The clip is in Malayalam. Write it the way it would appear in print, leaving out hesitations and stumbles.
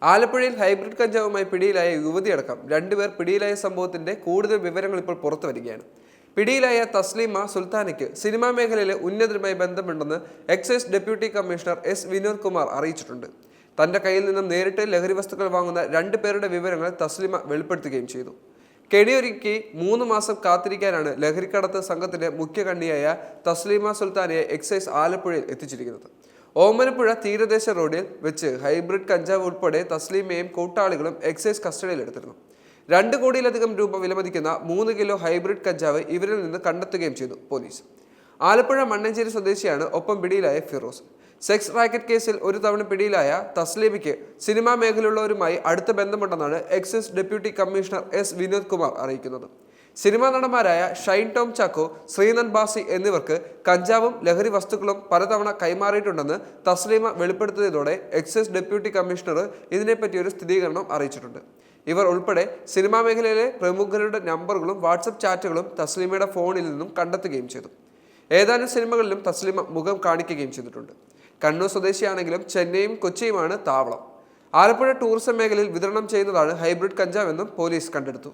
ആലപ്പുഴയിൽ ഹൈബ്രിഡ് കഞ്ചാവുമായി പിടിയിലായ യുവതിയടക്കം രണ്ടുപേർ പിടിയിലായ സംഭവത്തിന്റെ കൂടുതൽ വിവരങ്ങൾ ഇപ്പോൾ പുറത്തു വരികയാണ്. പിടിയിലായ തസ്ലീമ സുൽത്താനയ്ക്ക് സിനിമാ മേഖലയിലെ ഉന്നതരുമായി ബന്ധമുണ്ടെന്ന് excise deputy commissioner S Vinod Kumar അറിയിച്ചിട്ടുണ്ട്. തന്റെ കയ്യിൽ നിന്നും നേരിട്ട് ലഹരി വസ്തുക്കൾ വാങ്ങുന്ന 2 പേരുടെ വിവരങ്ങൾ തസ്ലീമ വെളിപ്പെടുത്തുകയും ചെയ്തു. കെണിയൊരുക്കി 3 മാസം കാത്തിരിക്കാനാണ് ലഹരിക്കടത്ത് സംഘത്തിന്റെ മുഖ്യ കണ്ണിയായ തസ്ലീമ സുൽത്താനയെ എക്സൈസ് ആലപ്പുഴയിൽ എത്തിച്ചിരിക്കുന്നത്. ഓമനപ്പുഴ തീരദേശ റോഡിൽ വെച്ച് ഹൈബ്രിഡ് കഞ്ചാവ് ഉൾപ്പെടെ തസ്ലീമയും കൂട്ടാളികളും എക്സൈസ് കസ്റ്റഡിയിലെടുത്തിരുന്നു. 2 കോടിയിലധികം രൂപ വിലമതിക്കുന്ന 3 കിലോ ഹൈബ്രിഡ് കഞ്ചാവ് ഇവരിൽ നിന്ന് കണ്ടെത്തുകയും ചെയ്തു പോലീസ്. ആലപ്പുഴ മണ്ണഞ്ചേരി സ്വദേശിയാണ് ഒപ്പം പിടിയിലായ ഫിറോസ്. സെക്സ് റാക്കറ്റ് കേസിൽ ഒരു തവണ പിടിയിലായ തസ്ലീമയ്ക്ക് സിനിമാ മേഖലയുള്ളവരുമായി അടുത്ത ബന്ധമുണ്ടെന്നാണ് excise deputy commissioner S Vinod Kumar അറിയിക്കുന്നത്. സിനിമാ നടന്മാരായ ഷൈൻ ടോം ചാക്കോ, ശ്രീനന്ദ് ബാസി എന്നിവർക്ക് കഞ്ചാവും ലഹരി വസ്തുക്കളും പലതവണ കൈമാറിയിട്ടുണ്ടെന്ന് തസ്ലീമ വെളിപ്പെടുത്തിയതോടെ എക്സൈസ് ഡെപ്യൂട്ടി കമ്മീഷണർ ഇതിനെപ്പറ്റി ഒരു സ്ഥിരീകരണം അറിയിച്ചിട്ടുണ്ട്. ഇവർ ഉൾപ്പെടെ സിനിമാ മേഖലയിലെ പ്രമുഖരുടെ നമ്പറുകളും വാട്സപ്പ് ചാറ്റുകളും തസ്ലീമയുടെ ഫോണിൽ നിന്നും കണ്ടെത്തുകയും ചെയ്തു. ഏതാനും സിനിമകളിലും തസ്ലീമ മുഖം കാണിക്കുകയും ചെയ്തിട്ടുണ്ട്. കണ്ണൂർ സ്വദേശിയാണെങ്കിലും ചെന്നൈയും കൊച്ചിയുമാണ് താവളം. ആലപ്പുഴ ടൂറിസം മേഖലയിൽ വിതരണം ചെയ്യുന്നതാണ് ഹൈബ്രിഡ് കഞ്ചാവെന്നും പോലീസ് കണ്ടെടുത്തു.